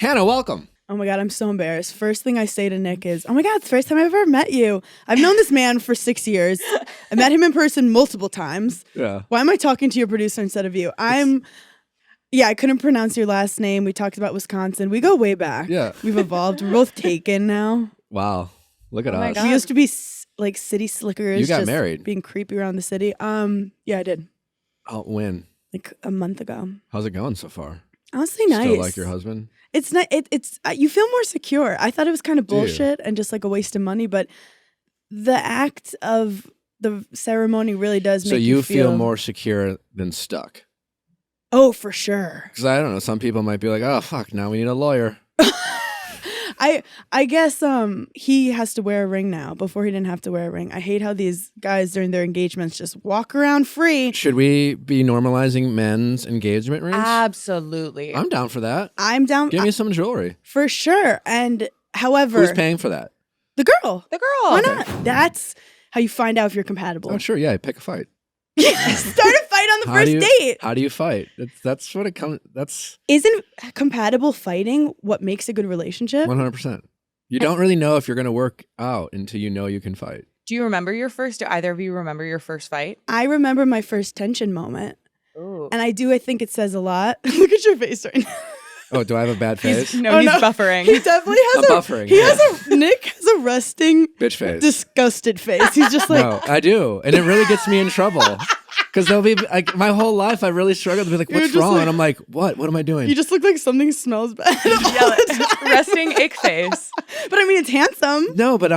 Hannah, welcome. Oh my God, I'm so embarrassed. First thing I say to Nick is, oh my God, it's the first time I've ever met you. I've known this man for 6 years. I met him in person multiple times. Yeah. Why am I talking to your producer instead of you? I couldn't pronounce your last name. We talked about Wisconsin. We go way back. Yeah. We've evolved. We're both taken now. Wow. Look at us. We used to be like city slickers. You got just married. Being creepy around the city. Yeah, I did. Oh, when? Like a month ago. How's it going so far? Honestly, nice. Still like your husband? It's not. It's you feel more secure. I thought it was kind of bullshit and just like a waste of money, but the act of the ceremony really does make you feel more secure than stuck. Oh, for sure. Because I don't know, some people might be like, "Oh fuck, now we need a lawyer." I guess he has to wear a ring now. Before he didn't have to wear a ring. I hate how these guys during their engagements just walk around free. Should we be normalizing men's engagement rings? Absolutely. I'm down for that. I'm down. Give me some jewelry. For sure. And however, who's paying for that? The girl. The girl. Why not? That's how you find out if you're compatible. Oh, sure. Yeah, pick a fight. Start a fight on the first date. How do you fight? That's what it comes. Isn't compatible fighting what makes a good relationship? 100%. You don't really know if you're going to work out until you know you can fight. Do you remember your first? Do either of you remember your first fight? I remember my first tension moment. Ooh. And I think it says a lot. Look at your face right now. Oh, do I have a bad face? He's buffering. He definitely has buffering. Nick has a resting bitch face. Disgusted face. He's just like, no, I do. And it really gets me in trouble. Because they'll be like, my whole life I really struggled to be like, what's wrong? And I'm like, what? What am I doing? You just look like something smells bad. Resting ick face. But I mean, it's handsome. No, but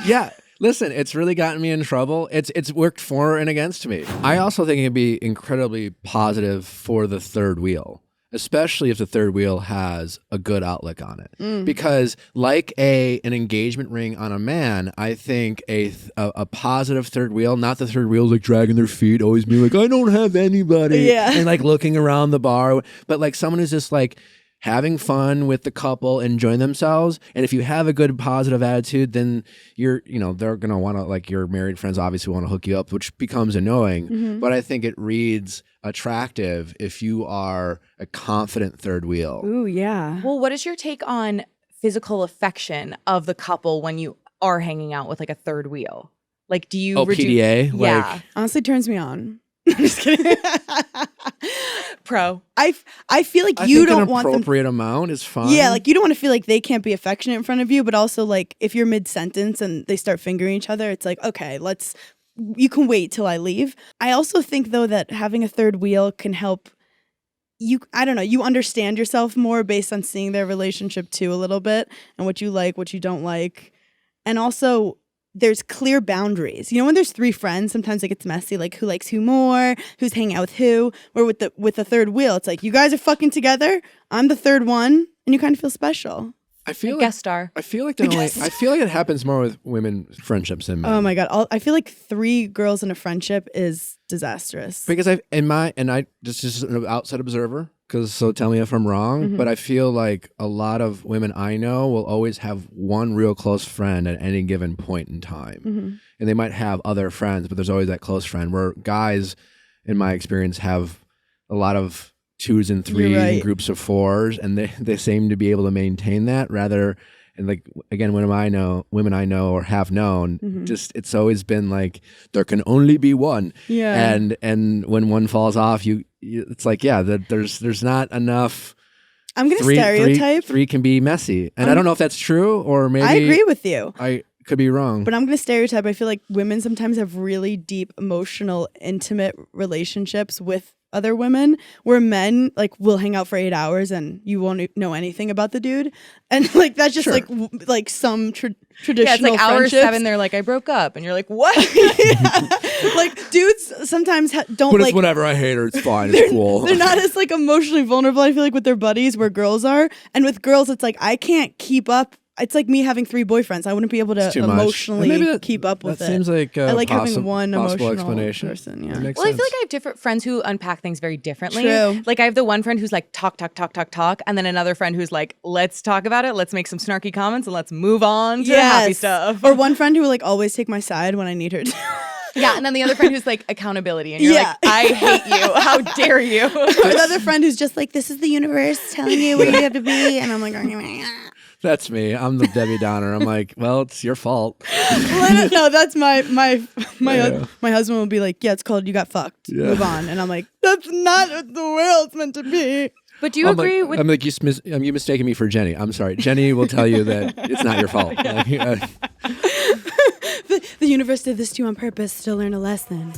yeah. Listen, it's really gotten me in trouble. It's worked for and against me. I also think it'd be incredibly positive for the third wheel, especially if the third wheel has a good outlook on it. Because like an engagement ring on a man, I think a positive third wheel, not the third wheel like dragging their feet, always being like, I don't have anybody. Yeah. And like looking around the bar, but like someone who's just like having fun with the couple, enjoying themselves. And if you have a good positive attitude, then they're going to want to, like, your married friends obviously want to hook you up, which becomes annoying. Mm-hmm. But I think it reads attractive if you are a confident third wheel. Ooh, yeah. Well, what is your take on physical affection of the couple when you are hanging out with like a third wheel? Like, do you PDA? Yeah. Like, honestly, turns me on. I'm just kidding. Pro. I feel like I you think don't an want them. appropriate amount is fine. Yeah, like you don't want to feel like they can't be affectionate in front of you, but also like if you're mid-sentence and they start fingering each other, it's like, okay, you can wait till I leave. I also think though that having a third wheel can help you, I don't know, you understand yourself more based on seeing their relationship too a little bit and what you like, what you don't like. And also there's clear boundaries. You know, when there's three friends, sometimes it gets messy, like who likes who more, who's hanging out with who. Or with the third wheel, it's like, you guys are fucking together, I'm the third one, and you kind of feel special. I feel like guest star. I feel like it happens more with women friendships than men. Oh my God. I feel like 3 girls in a friendship is disastrous. Because I just an outside observer, so tell me if I'm wrong, but I feel like a lot of women I know will always have one real close friend at any given point in time. And they might have other friends, but there's always that close friend, where guys, in my experience, have a lot of 2s and 3s and groups of 4s, and they seem to be able to maintain that rather. And like, again, women I know or have known, just it's always been like there can only be one. Yeah. And when one falls off, it's like, yeah, there's not enough. I'm gonna stereotype. Three can be messy, and I don't know if that's true or maybe I agree with you. I could be wrong, but I'm gonna stereotype. I feel like women sometimes have really deep, emotional, intimate relationships with other women, where men like will hang out for 8 hours and you won't know anything about the dude, and like that's just like some traditional. Yeah, it's like hour 7. They're like, I broke up, and you're like, what? Like dudes sometimes don't. But like, it's whatever. I hate her. It's fine. It's cool. They're not as like emotionally vulnerable, I feel like, with their buddies, where girls are, and with girls, it's like I can't keep up. It's like me having 3 boyfriends. I wouldn't be able to emotionally keep up with it. That seems like I like having one emotional explanation. person. Yeah. Well, I feel like I have different friends who unpack things very differently. True. Like I have the one friend who's like talk, and then another friend who's like, let's talk about it, let's make some snarky comments, and let's move on to happy stuff. Or one friend who will like always take my side when I need her to. Yeah, and then the other friend who's like accountability, and you're like, I hate you. How dare you? Or the other friend who's just like, this is the universe telling you where you have to be, and I'm like, That's me. I'm the Debbie Downer. I'm like, well, it's your fault. no, that's my husband will be like, yeah, it's called you got fucked. Move on, and I'm like, that's not what the world's meant to be. But do you agree with? I'm like, you mistaken me for Jenny. I'm sorry. Jenny will tell you that it's not your fault. The universe did this to you on purpose to learn a lesson.